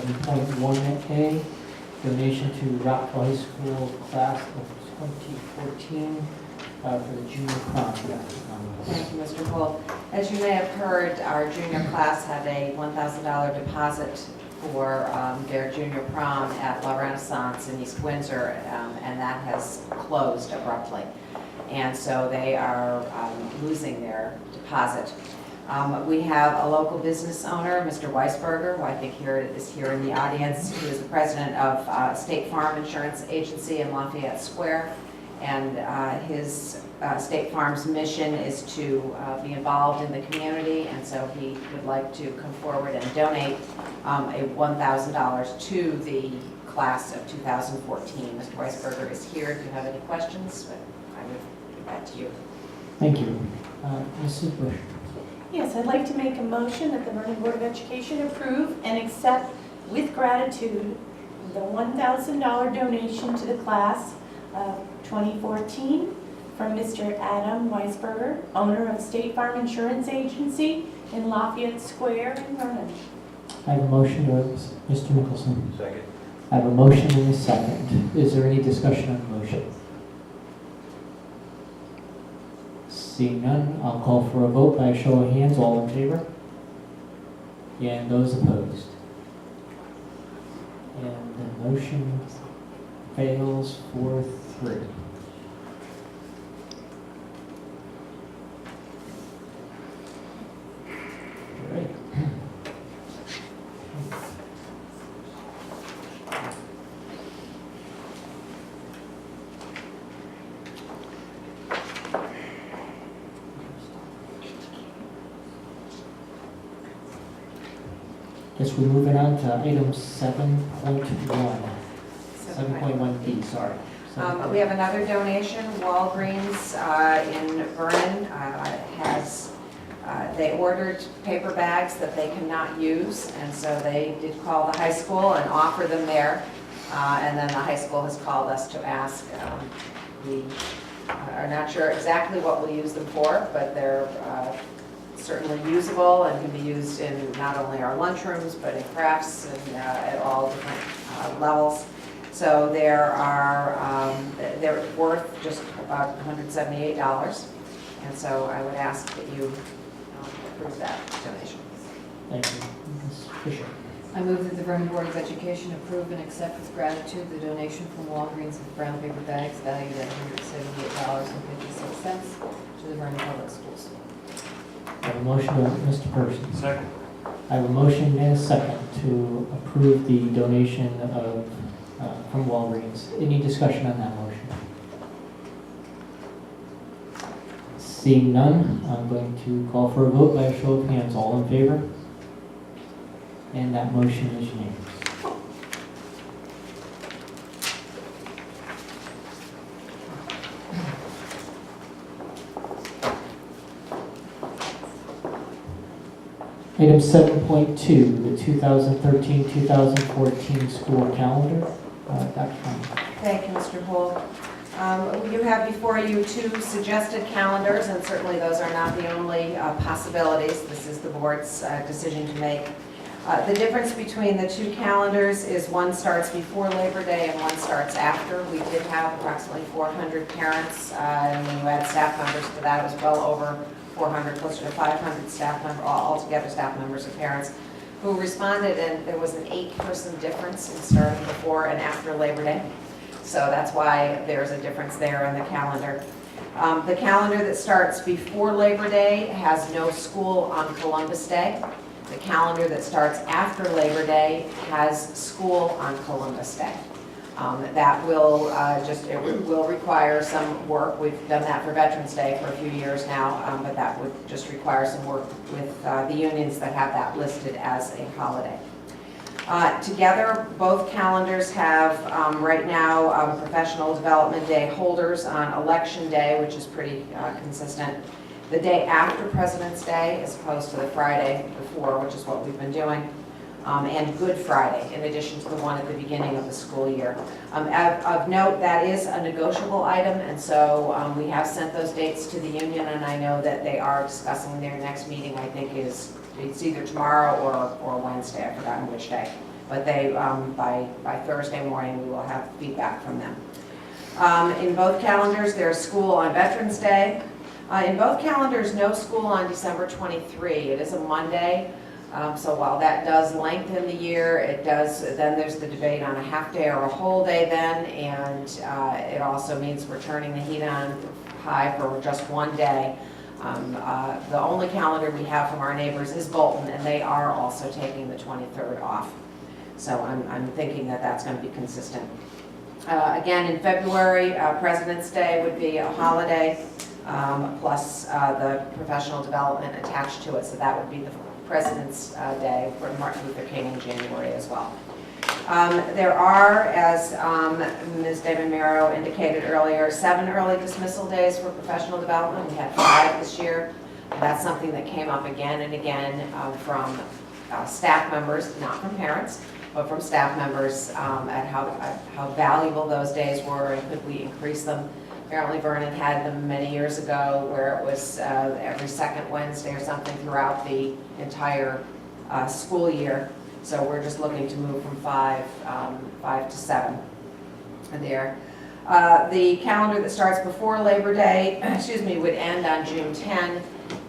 7.1A, donation to Rockville High School class of 2014 for the junior prom. Thank you, Mr. Poole. As you may have heard, our junior class had a $1,000 deposit for their junior prom at La Renaissance in East Windsor, and that has closed abruptly. And so they are losing their deposit. We have a local business owner, Mr. Weisberger, who I think is here in the audience, who is the president of State Farm Insurance Agency in Lafayette Square. And his State Farm's mission is to be involved in the community, and so he would like to come forward and donate a $1,000 to the class of 2014. Mr. Weisberger is here if you have any questions, but I would give that to you. Thank you. Mrs. Bush. Yes, I'd like to make a motion that the Vernon Board of Education approve and accept with gratitude the $1,000 donation to the class of 2014 from Mr. Adam Weisberger, owner of State Farm Insurance Agency in Lafayette Square in Vernon. I have a motion. Mr. Nicholson. Second. I have a motion and a second. Is there any discussion on the motion? Seeing none, I'll call for a vote by a show of hands. All in favor? And those opposed? And the motion fails 4-3. Great. Guess we're moving on to item 7.1. 7.1B, sorry. We have another donation. Walgreens in Vernon they ordered paper bags that they cannot use, and so they did call the high school and offer them there. And then the high school has called us to ask. We are not sure exactly what we'll use them for, but they're certainly usable and can be used in not only our lunchrooms, but in crafts and at all different levels. So they're worth just about $178, and so I would ask that you approve that donation. Thank you. Ms. Fisher. I move that the Vernon Board of Education approve and accept with gratitude the donation from Walgreens of brown paper bags valued at $178.56 to the Vernon Public Schools. I have a motion by Mr. Person. Second. I have a motion and a second to approve the donation of from Walgreens. Any discussion on that motion? Seeing none, I'm going to call for a vote by a show of hands. All in favor? And that motion is unanimous. Item 7.2, the 2013-2014 school calendar. Dr. Conley. Thank you, Mr. Poole. You have before you two suggested calendars, and certainly those are not the only possibilities. This is the board's decision to make. The difference between the two calendars is one starts before Labor Day and one starts after. We did have approximately 400 parents, and when you add staff members to that, it was well over 400, closer to 500 staff members, altogether staff members and parents, who responded, and there was an 8-person difference in starting before and after Labor Day. So that's why there's a difference there in the calendar. The calendar that starts before Labor Day has no school on Columbus Day. The calendar that starts after Labor Day has school on Columbus Day. That will it will require some work. We've done that for Veterans Day for a few years now, but that would just require some work with the unions that have that listed as a holiday. Together, both calendars have right now Professional Development Day holders on Election Day, which is pretty consistent. The day after President's Day, as opposed to the Friday before, which is what we've been doing, and Good Friday, in addition to the one at the beginning of the school year. Of note, that is a negotiable item, and so we have sent those dates to the union, and I know that they are discussing their next meeting. I think it's either tomorrow or Wednesday. I've forgotten which day. but they, by Thursday morning, we will have feedback from them. In both calendars, there's school on Veterans Day. In both calendars, no school on December 23. It is a Monday, so while that does lengthen the year, then there's the debate on a half day or a whole day then, and it also means we're turning the heat on high for just one day. The only calendar we have from our neighbors is Bolton, and they are also taking the 23rd off. So I'm thinking that that's going to be consistent. Again, in February, President's Day would be a holiday, plus the professional development attached to it. So that would be the President's Day for Martin Luther King in January as well. There are, as Ms. David-Mero indicated earlier, 7 early dismissal days for professional development. We had 5 this year. That's something that came up again and again from staff members, not from parents, but from staff members at how valuable those days were and could we increase them. Apparently Vernon had them many years ago where it was every second Wednesday or something throughout the entire school year. So we're just looking to move from 5 to 7 there. The calendar that starts before Labor Day, would end on June 10,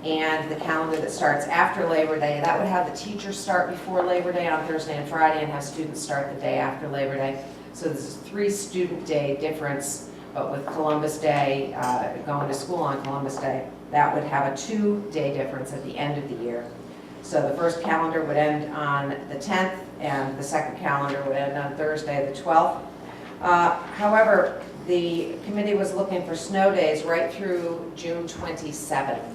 and the calendar that starts after Labor Day, that would have the teachers start before Labor Day on Thursday and Friday and have students start the day after Labor Day. So there's a 3 student day difference, but with Columbus Day, going to school on Columbus Day, that would have a 2-day difference at the end of the year. So the first calendar would end on the 10th, and the second calendar would end on Thursday, the 12th. However, the committee was looking for snow days right through June 27th,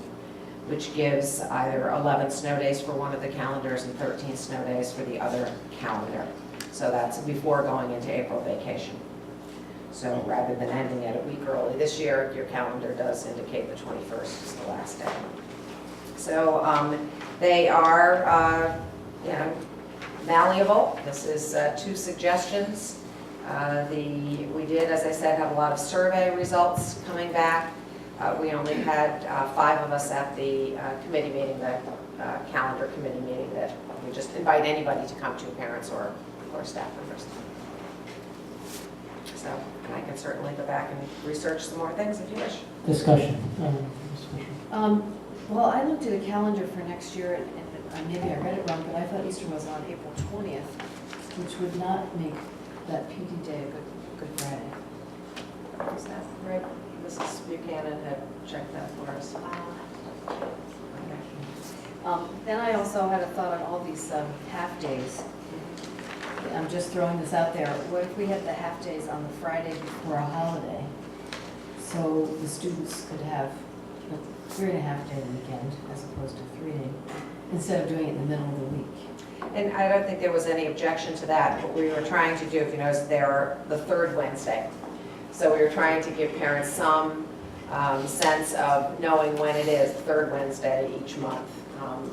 which gives either 11 snow days for one of the calendars and 13 snow days for the other calendar. So that's before going into April vacation. So rather than ending it a week early this year, your calendar does indicate the 21st is the last day. So they are, malleable. This is 2 suggestions. We did, as I said, have a lot of survey results coming back. We only had 5 of us at the committee meeting, the calendar committee meeting, that we just invite anybody to come to, parents or staff members. So, and I can certainly go back and research some more things if you wish. Discussion. Well, I looked at a calendar for next year, and maybe I read it wrong, but I thought Easter was on April 20th, which would not make that PD day a Good Friday. Is that right? Mrs. Buchanan had checked that for us. Then I also had a thought on all these half-days. I'm just throwing this out there. What if we had the half-days on the Friday before a holiday? So the students could have a 3.5-day weekend as opposed to 3 days, instead of doing it in the middle of the week. And I don't think there was any objection to that. What we were trying to do, if you notice, they're the 3rd Wednesday. So we were trying to give parents some sense of knowing when it is, the 3rd Wednesday each month.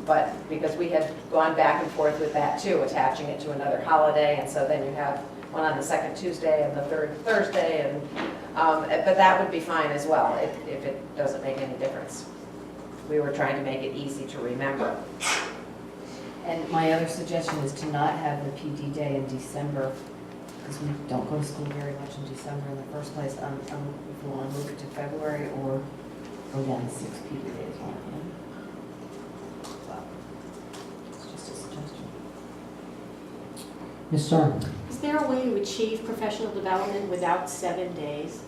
But because we had gone back and forth with that too, attaching it to another holiday, and so then you have one on the 2nd Tuesday and the 3rd Thursday, and but that would be fine as well if it doesn't make any difference. We were trying to make it easy to remember. And my other suggestion is to not have the PD day in December, because we don't go to school very much in December in the first place. If we want to move it to February or go down to 6 PD days. Well, it's just a suggestion. Ms. Stern. Is there a way to achieve professional development without 7 days?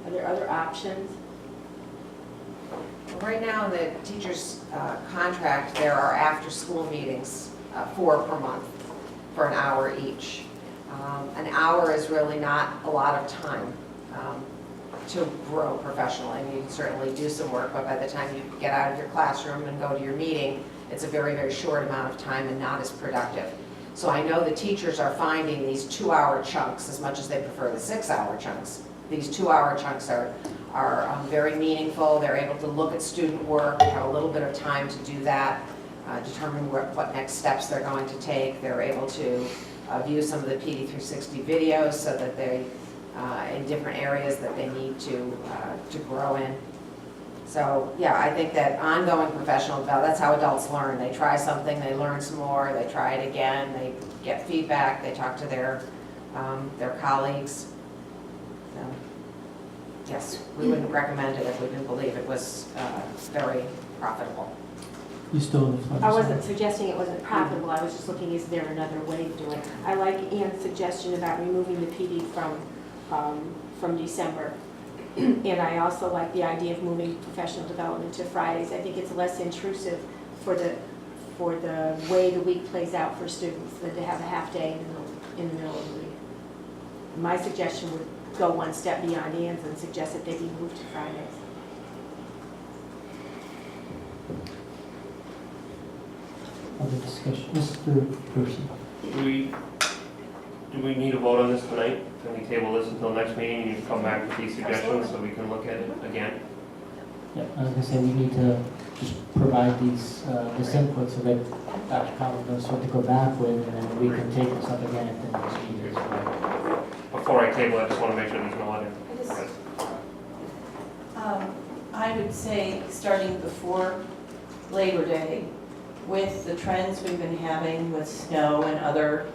Are there other options? Well, right now in the teacher's contract, there are after-school meetings, 4 per month, for an hour each. An hour is really not a lot of time to grow professionally. I mean, you can certainly do some work, but by the time you get out of your classroom and go to your meeting, it's a very, very short amount of time and not as productive. So I know the teachers are finding these 2-hour chunks, as much as they prefer the 6-hour chunks. These 2-hour chunks are very meaningful. They're able to look at student work, have a little bit of time to do that, determine what next steps they're going to take. They're able to view some of the PD 360 videos so that they, in different areas that they need to grow in. So, yeah, I think that ongoing professional development, that's how adults learn. They try something, they learn some more, they try it again, they get feedback, they talk to their colleagues. So, yes, we wouldn't recommend it if we didn't believe it was very profitable. You still in the floor. I wasn't suggesting it wasn't profitable, I was just looking, is there another way to do it? I like Ann's suggestion about removing the PD from December. And I also like the idea of moving professional development to Fridays. I think it's less intrusive for the way the week plays out for students than to have a half day in the middle of the week. My suggestion would go one step beyond Ann's and suggest that they be moved to Fridays. Other discussion, Mr. Percy. Do we need a vote on this tonight? Can we table this until next meeting and you come back with these suggestions so we can look at it again? Yeah, I was gonna say, we need to just provide these, this input so that Dr. Collins knows what to go back with, and then we can take this up again at the next meeting. Before I table, I just want to make sure there's no other. I would say, starting before Labor Day, with the trends we've been having with snow and other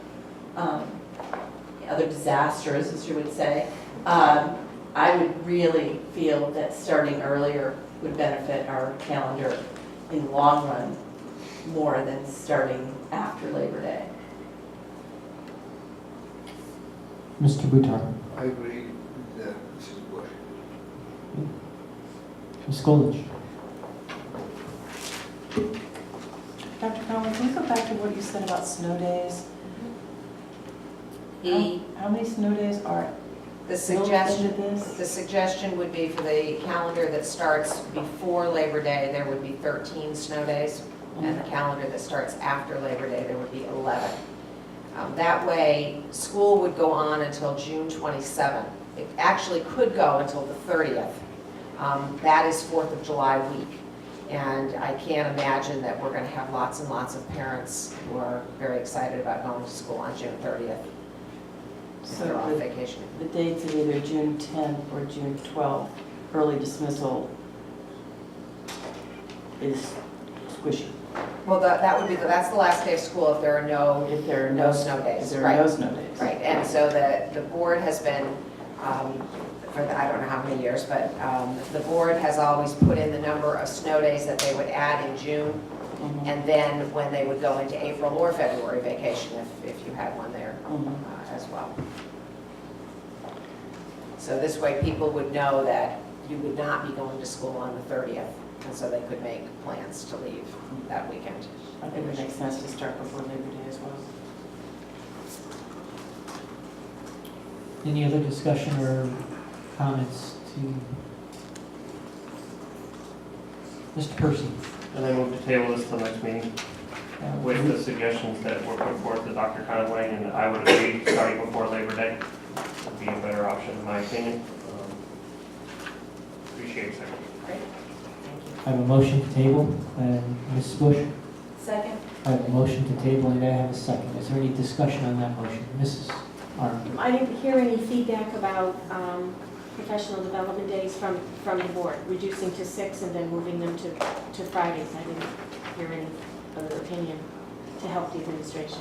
disasters, as you would say, I would really feel that starting earlier would benefit our calendar in the long run more than starting after Labor Day. Mr. Boutar. I agree with Mrs. Bush. Ms. Skolich. Dr. Collins, can we go back to what you said about snow days? How many snow days are The built suggestion, into this? the suggestion would be for the calendar that starts before Labor Day, there would be 13 snow days. And the calendar that starts after Labor Day, there would be 11. That way, school would go on until June 27th. It actually could go until the 30th. That is 4th of July week. And I can't imagine that we're going to have lots and lots of parents who are very excited about going to school on June 30th. So They're on vacation. the dates of either June 10th or June 12th, early dismissal is squishy. Well, that would be, that's the last day of school if there are no If there are no snow days. If there Right. are no snow days. Right, and so the board has been, I don't know how many years, but the board has always put in the number of snow days that they would add in June, Mhm. and then when they would go into April or February vacation, if you had one there Mhm. as well. So this way, people would know that you would not be going to school on the 30th, and so they could make plans to leave that weekend. I think it makes sense to start before Labor Day as well. Any other discussion or comments to Mr. Percy? And then move to table this till next meeting with the suggestions that were put forth to Dr. Conway, and I would agree, starting before Labor Day would be a better option in my opinion. Appreciate it, Secretary. Great, thank you. I have a motion to table, and Mrs. Bush. Second? I have a motion to table, and I have a second. Is there any discussion on that motion? Mrs. Arnold. I didn't hear any feedback about professional development days from the board, reducing to 6 and then moving them to Fridays. I didn't hear any other opinion to help the administration.